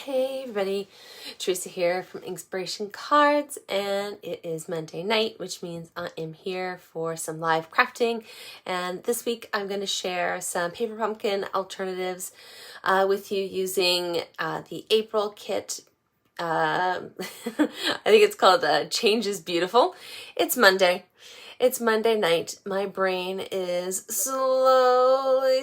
Hey everybody, Teresa here from Inspiration Cards, and it is Monday night, which means I am here for some live crafting. And this week I'm going to share some paper pumpkin alternatives with you using the April kit. I think it's called Change is Beautiful. It's Monday. It's Monday night. My brain is slowly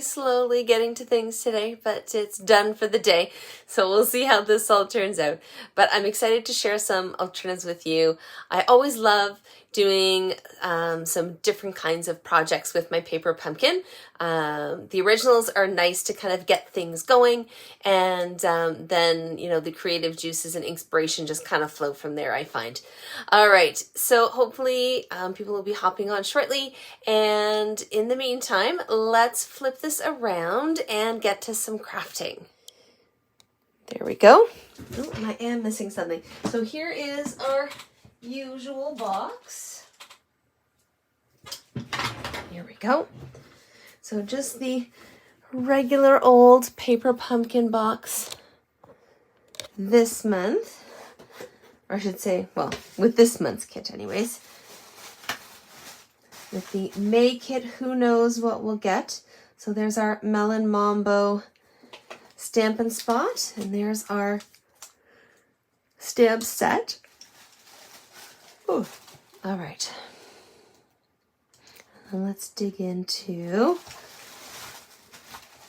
getting to things today, but it's done for the day. So we'll see how this all turns out. But I'm excited to share some alternatives with you. I always love doing some different kinds of projects with my paper pumpkin. The originals are nice to kind of get things going, and then, you know, the creative juices and inspiration just kind of flow from there, I find. All right, so hopefully people will be hopping on shortly, and in the meantime, let's flip this around and get to some crafting. There we go. Oh, and I am missing something. So here is our usual box. Here we go. So just the regular old paper pumpkin box this month, or I should say, well, with this month's kit anyways. With the May kit, who knows what we'll get. So there's our Melon Mambo Stampin' Spot, and there's our stamp set. Ooh. All right. And let's dig into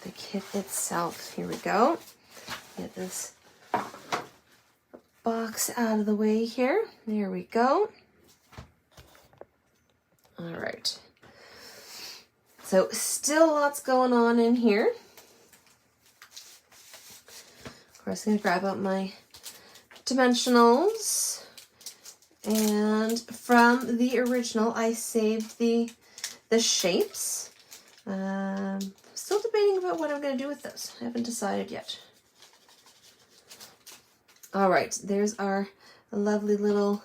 the kit itself. Here we go. Get this box out of the way here. There we go. All right. So still lots going on in here. Of course, I'm going to grab out my dimensionals. And from the original, I saved the shapes. Still debating about what I'm going to do with those. I haven't decided yet. All right, there's our lovely little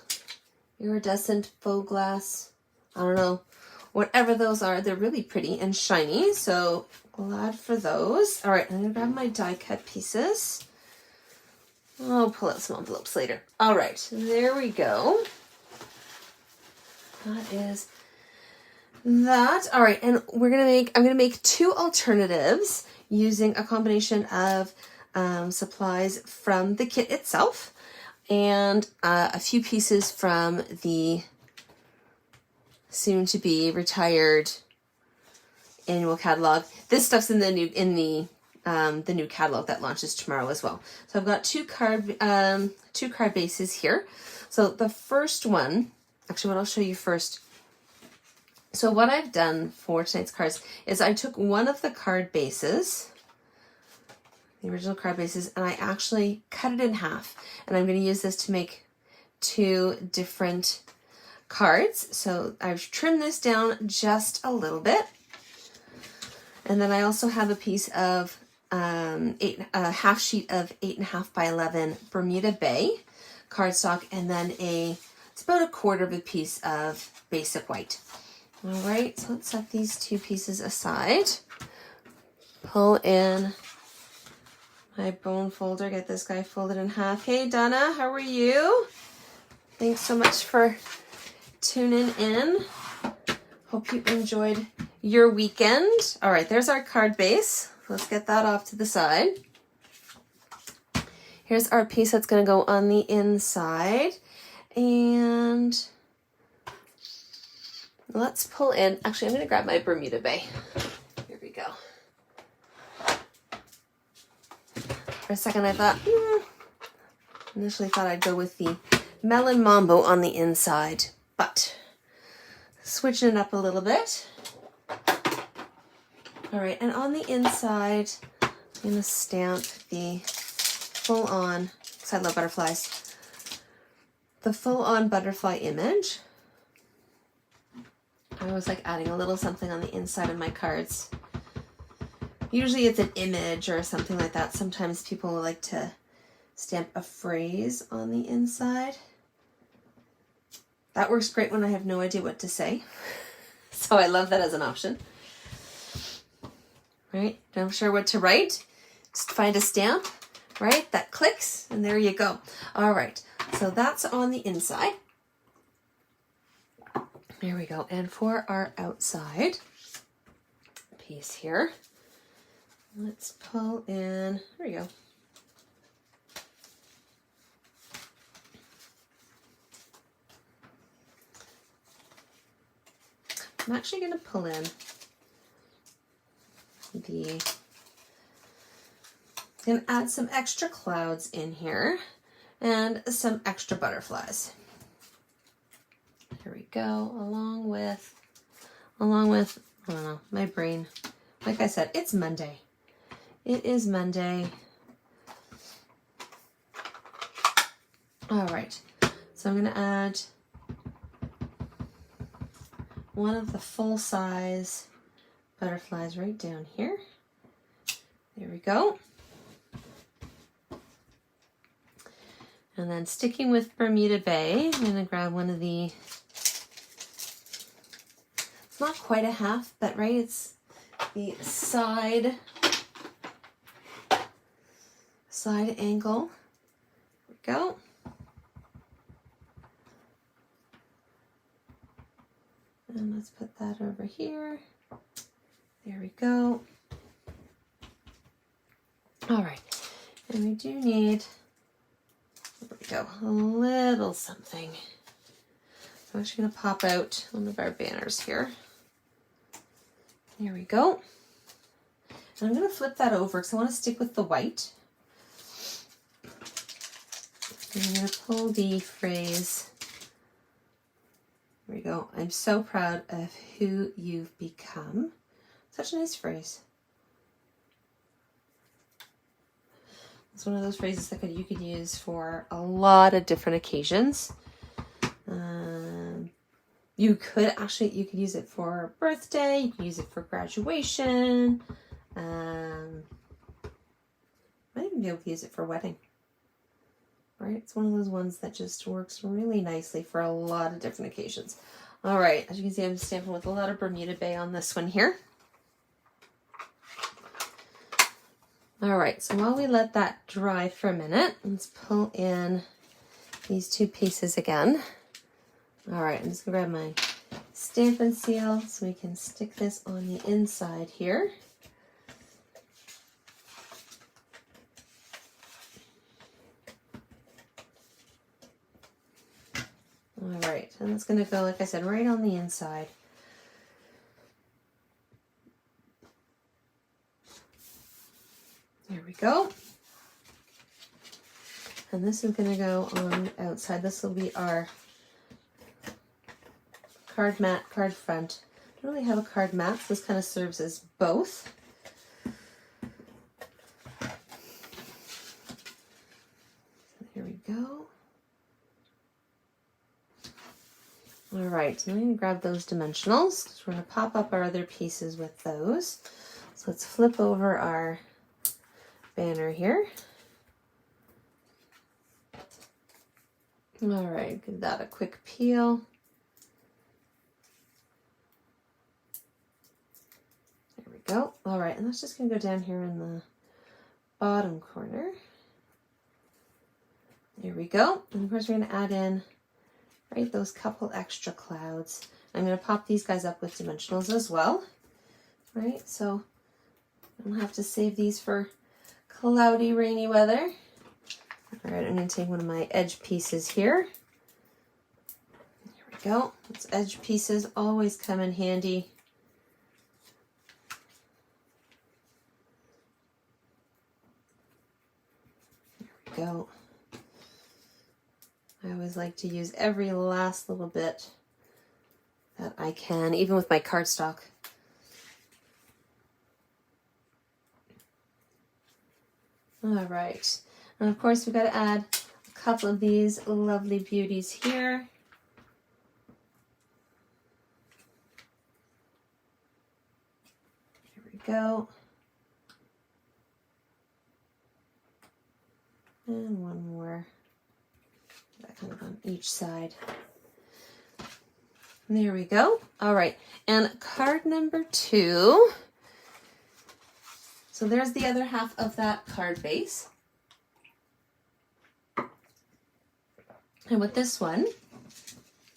iridescent faux glass. I don't know, whatever those are. They're really pretty and shiny, so glad for those. All right, I'm going to grab my die cut pieces. I'll pull out some envelopes later. All right, there we go. That is that. All right, and I'm gonna make two alternatives using a combination of supplies from the kit itself and a few pieces from the soon-to-be retired annual catalog. This stuff's in the new catalog that launches tomorrow as well. So I've got two card bases here. So the first one, actually what I'll show you first. So what I've done for tonight's cards is I took one of the card bases, the original card bases, and I actually cut it in half. And I'm going to use this to make two different cards. So I've trimmed this down just a little bit. And then I also have a piece of a half sheet of 8.5 by 11 Bermuda Bay cardstock, and then it's about a quarter of a piece of basic white. All right, so let's set these two pieces aside. Pull in my bone folder, get this guy folded in half. Hey Donna, how are you? Thanks so much for tuning in. Hope you enjoyed your weekend. All right, there's our card base. Let's get that off to the side. Here's our piece that's going to go on the inside. And let's pull in, actually I'm going to grab my Bermuda Bay. Here we go. For a second I thought, initially thought I'd go with the Melon Mambo on the inside, but switching it up a little bit. All right, and on the inside, I'm going to stamp the full-on, because I love butterflies, the full-on butterfly image. I always like adding a little something on the inside of my cards. Usually it's an image or something like that. Sometimes people like to stamp a phrase on the inside. That works great when I have no idea what to say. So I love that as an option. Right? Not sure what to write. Just find a stamp, right? That clicks, and there you go. All right, so that's on the inside. There we go. And for our outside piece here, let's pull in, there we go. I'm actually going to pull in and add some extra clouds in here and some extra butterflies. Here we go, along with, I don't know, my brain. Like I said, it's Monday. It is Monday. All right, so I'm gonna add one of the full-size butterflies right down here. There we go. And then sticking with Bermuda Bay, I'm gonna grab one of the, it's not quite a half, but right, it's the side angle. There we go. And let's put that over here. There we go. All right, and we do need, there we go, a little something. So I'm actually going to pop out one of our banners here. There we go. And I'm going to flip that over because I want to stick with the white. And I'm going to pull the phrase, there we go, I'm so proud of who you've become. Such a nice phrase. It's one of those phrases that you could use for a lot of different occasions. You could use it for a birthday, you can use it for graduation. Might even be able to use it for a wedding. Right? It's one of those ones that just works really nicely for a lot of different occasions. All right, as you can see, I'm stamping with a lot of Bermuda Bay on this one here. All right, so while we let that dry for a minute, let's pull in these two pieces again. All right, I'm just gonna grab my Stampin' Seal so we can stick this on the inside here. All right, and it's gonna go, like I said, right on the inside. There we go. And this is going to go on the outside. This will be our card mat, card front. I don't really have a card mat, so this kind of serves as both. There we go. All right, so I'm going to grab those dimensionals. We're going to pop up our other pieces with those. So let's flip over our banner here. All right, give that a quick peel. There we go. All right, and that's just going to go down here in the bottom corner. There we go. And of course, we're going to add in, right, those couple extra clouds. I'm going to pop these guys up with dimensionals as well. Right, so I don't have to save these for cloudy, rainy weather. All right, I'm going to take one of my edge pieces here. There we go. Those edge pieces always come in handy. There we go. I always like to use every last little bit that I can, even with my cardstock. All right. And of course, we've got to add a couple of these lovely beauties here. Here we go. And one more. That kind of on each side. There we go. All right. And card number 2. So there's the other half of that card base. And with this one,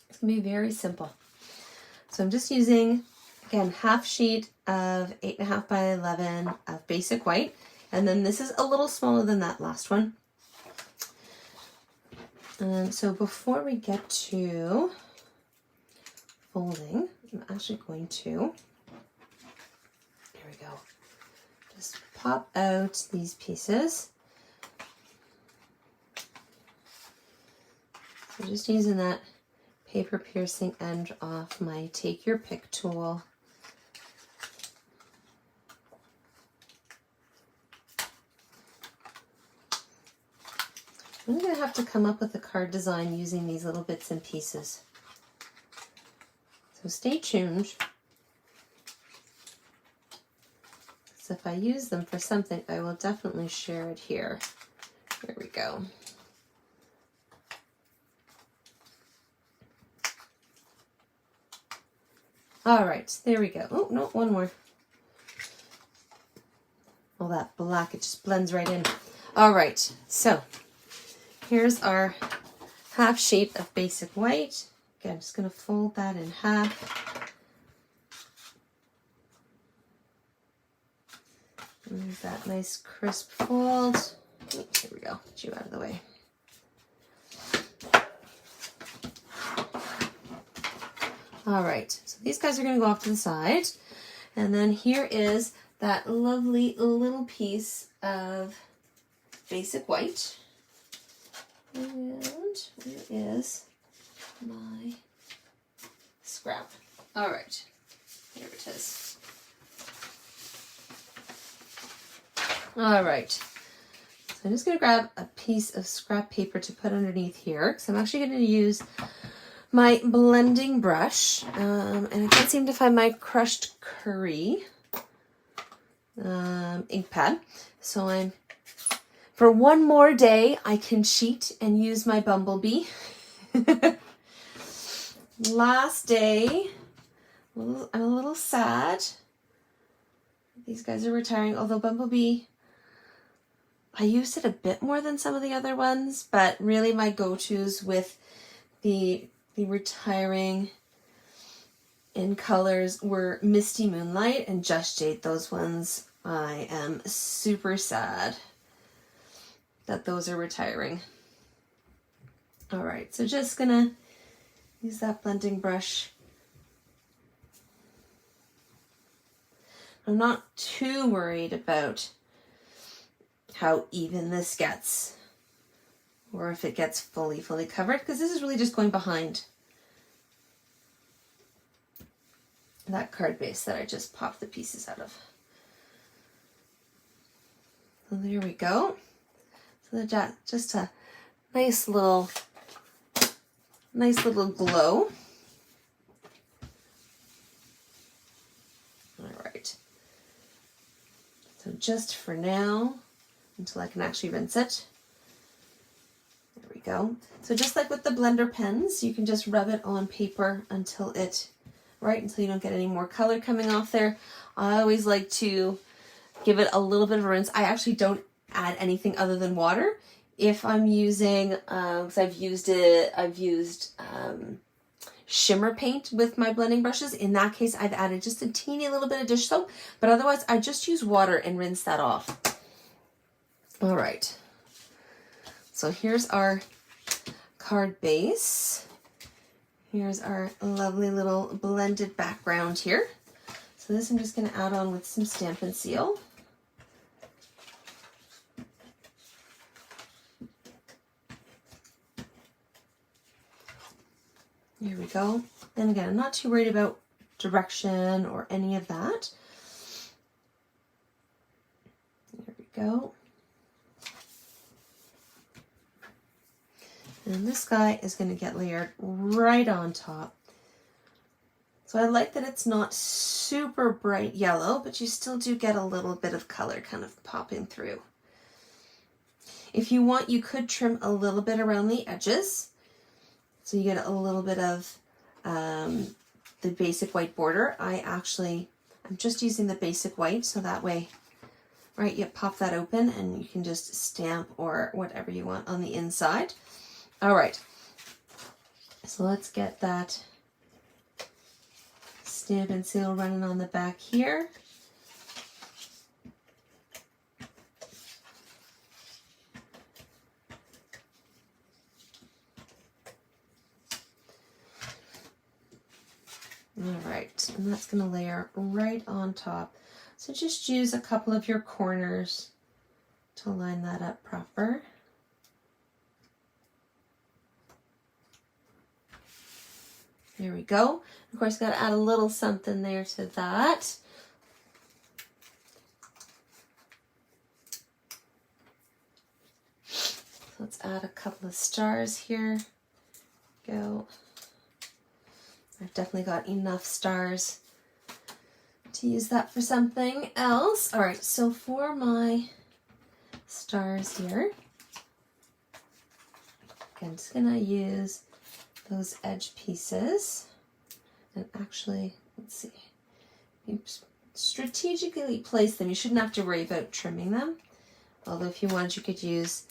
it's going to be very simple. So I'm just using, again, half sheet of 8.5 by 11 of basic white. And then this is a little smaller than that last one. And so before we get to folding, I'm actually going to, here we go, just pop out these pieces. So just using that paper piercing end off my Take Your Pick tool. I'm going to have to come up with a card design using these little bits and pieces. So stay tuned. So if I use them for something, I will definitely share it here. Here we go. All right, there we go. Oh, no, one more. All that black, it just blends right in. All right, so here's our half sheet of basic white. Again, I'm just going to fold that in half. There's that nice crisp fold. Oh, here we go, get you out of the way. All right, so these guys are going to go off to the side. And then here is that lovely little piece of basic white. And where is my scrap? All right, here it is. All right, so I'm just going to grab a piece of scrap paper to put underneath here, because I'm actually going to use my blending brush, and I can't seem to find my crushed curry ink pad. So for one more day, I can cheat and use my Bumblebee. Last day, I'm a little sad. These guys are retiring, although Bumblebee, I used it a bit more than some of the other ones, but really my go-tos with the retiring in colors were Misty Moonlight and Just Jade. Those ones, I am super sad that those are retiring. All right, so just gonna use that blending brush. I'm not too worried about how even this gets, or if it gets fully covered, because this is really just going behind that card base that I just popped the pieces out of. So there we go. So just a nice little glow. All right. So just for now, until I can actually rinse it. There we go. So just like with the blender pens, you can just rub it on paper until you don't get any more color coming off there. I always like to give it a little bit of a rinse. I actually don't add anything other than water. If I'm using, because I've used shimmer paint with my blending brushes. In that case, I've added just a teeny little bit of dish soap, but otherwise I just use water and rinse that off. All right. So here's our card base. Here's our lovely little blended background here. So this I'm just going to add on with some Stampin' Seal. Here we go. And again, I'm not too worried about direction or any of that. There we go. And this guy is going to get layered right on top. So I like that it's not super bright yellow, but you still do get a little bit of color kind of popping through. If you want, you could trim a little bit around the edges, so you get a little bit of the basic white border. I'm just using the basic white, so that way, right, you pop that open and you can just stamp or whatever you want on the inside. All right, So let's get that stamp and seal running on the back here. All right, and that's going to layer right on top. So just use a couple of your corners to line that up proper. There we go. Of course, got to add a little something there to that. Let's add a couple of stars here. Go. I've definitely got enough stars to use that for something else. All right, so for my stars here, I'm just gonna use those edge pieces and actually, let's see, you strategically place them. You shouldn't have to worry about trimming them. Although if you wanted, you could use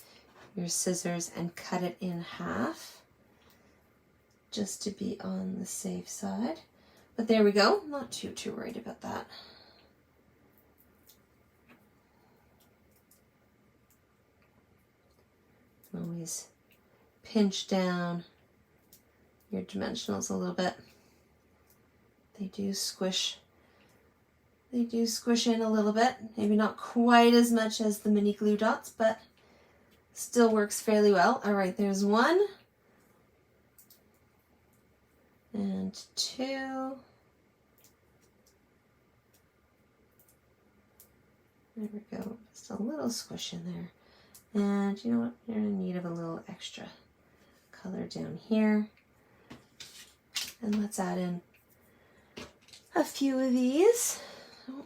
your scissors and cut it in half, just to be on the safe side. But there we go. Not too worried about that. Always pinch down your dimensionals a little bit. They do squish in a little bit. Maybe not quite as much as the mini glue dots, but still works fairly well. All right, there's one. And two. There we go. Just a little squish in there. And you know what? You're in need of a little extra color down here. And let's add in a few of these. Oh.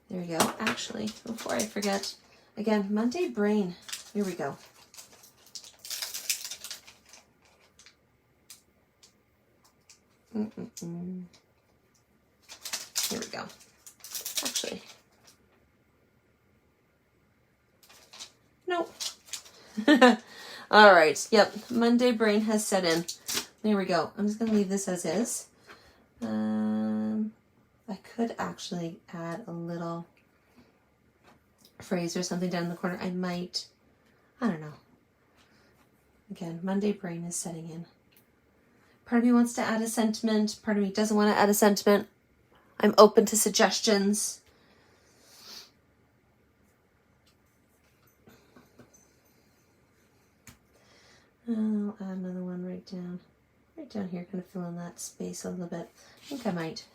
There we go. Actually, before I forget, again, Monday Brain. Here we go. Here we go. Actually, nope. All right. Yep. Monday Brain has set in. There we go. I'm just going to leave this as is. I could actually add a little phrase or something down in the corner. I might. I don't know. Again, Monday Brain is setting in. Part of me wants to add a sentiment. Part of me doesn't want to add a sentiment. I'm open to suggestions. I'll add another one right down here, kind of fill in that space a little bit. I think I might.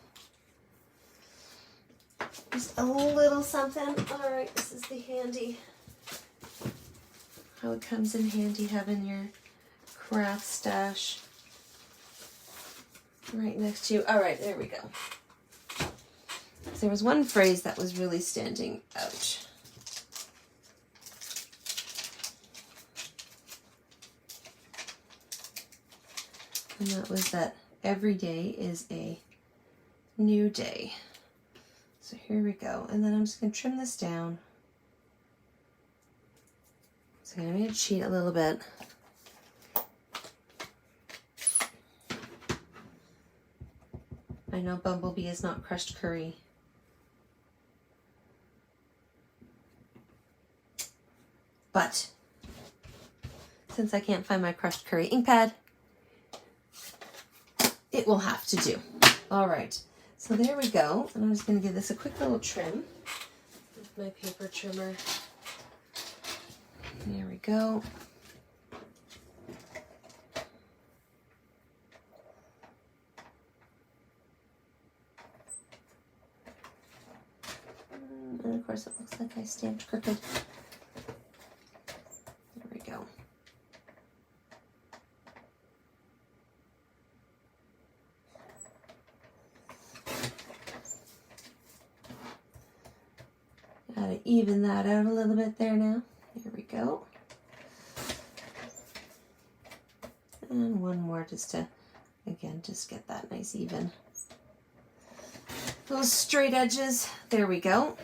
Just a little something. All right, this is the handy. How it comes in handy having your craft stash right next to you. All right, there we go. There was one phrase that was really standing out. And that was that every day is a new day. So here we go. And then I'm just going to trim this down. So I'm going to cheat a little bit. I know Bumblebee is not crushed curry. But since I can't find my crushed curry ink pad, it will have to do. All right, so there we go. And I'm just going to give this a quick little trim with my paper trimmer. There we go. And of course it looks like I stamped crooked. There we go. Gotta even that out a little bit there now. There we go. And one more just to, again, just get that nice even. Those straight edges. There we go.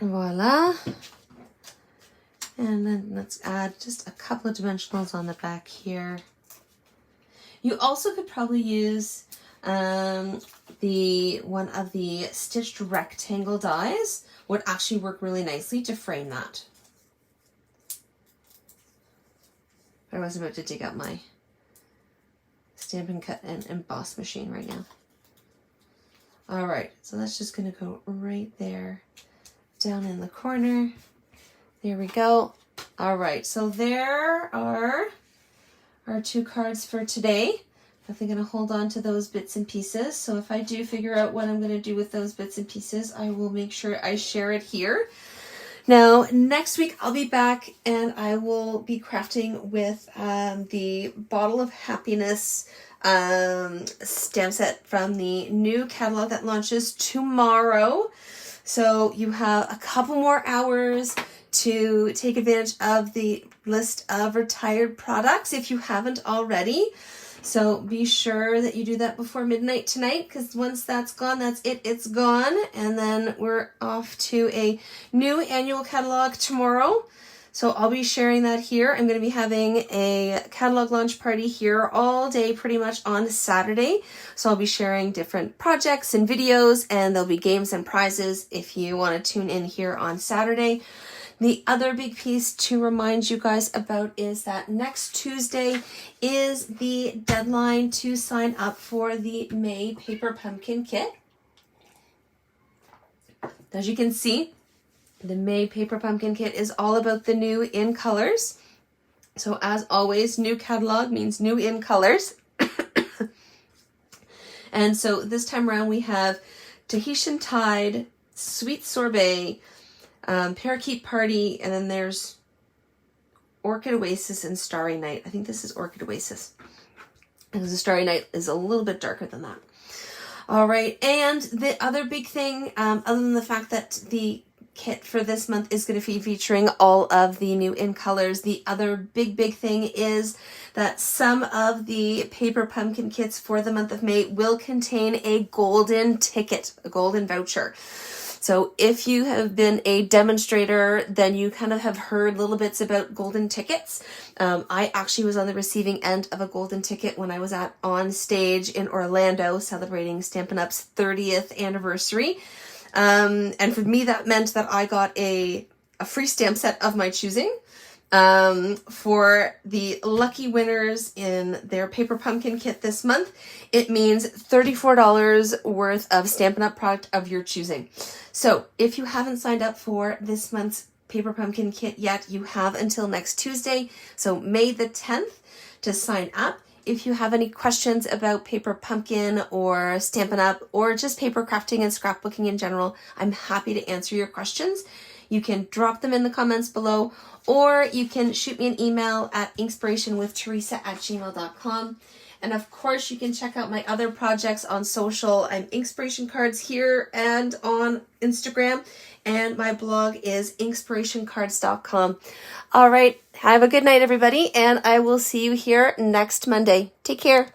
Voila. And then let's add just a couple of dimensionals on the back here. You also could probably use one of the stitched rectangle dies would actually work really nicely to frame that. I was about to dig up my Stampin' Cut and emboss machine right now. All right, so that's just gonna go right there, down in the corner. There we go. All right, so there are our 2 cards for today. Definitely gonna hold on to those bits and pieces. So if I do figure out what I'm gonna do with those bits and pieces, I will make sure I share it here. Now, next week I'll be back and I will be crafting with the Bottle of Happiness stamp set from the new catalog that launches tomorrow. So you have a couple more hours to take advantage of the list of retired products if you haven't already. So be sure that you do that before midnight tonight, because once that's gone, that's it. It's gone. And then we're off to a new annual catalog tomorrow. So I'll be sharing that here. I'm going to be having a catalog launch party here all day pretty much on Saturday. So I'll be sharing different projects and videos, and there'll be games and prizes if you want to tune in here on Saturday. The other big piece to remind you guys about is that next Tuesday is the deadline to sign up for the May Paper Pumpkin Kit. As you can see, the May Paper Pumpkin Kit is all about the new in colors. So as always, new catalog means new in colors. And so this time around we have Tahitian Tide, Sweet Sorbet, Parakeet Party, and then there's Orchid Oasis and Starry Night. I think this is Orchid Oasis, because the Starry Night is a little bit darker than that. All right, and the other big thing, other than the fact that the kit for this month is going to be featuring all of the new in colors, the other big thing is that some of the Paper Pumpkin kits for the month of May will contain a golden ticket, a golden voucher. So if you have been a demonstrator, then you kind of have heard little bits about golden tickets. I actually was on the receiving end of a golden ticket when I was on stage in Orlando celebrating Stampin' Up's 30th anniversary. And for me, that meant that I got a free stamp set of my choosing. For the lucky winners in their Paper Pumpkin kit this month, it means $34 worth of Stampin' Up! Product of your choosing. So if you haven't signed up for this month's Paper Pumpkin kit yet, you have until next Tuesday, so May the 10th, to sign up. If you have any questions about Paper Pumpkin or Stampin' Up! Or just paper crafting and scrapbooking in general, I'm happy to answer your questions. You can drop them in the comments below, or you can shoot me an email at inkspirationwiththeresa@gmail.com. And of course, you can check out my other projects on social. I'm Inkspiration Cards here and on Instagram, and my blog is inkspirationcards.com. All right, have a good night, everybody, and I will see you here next Monday. Take care.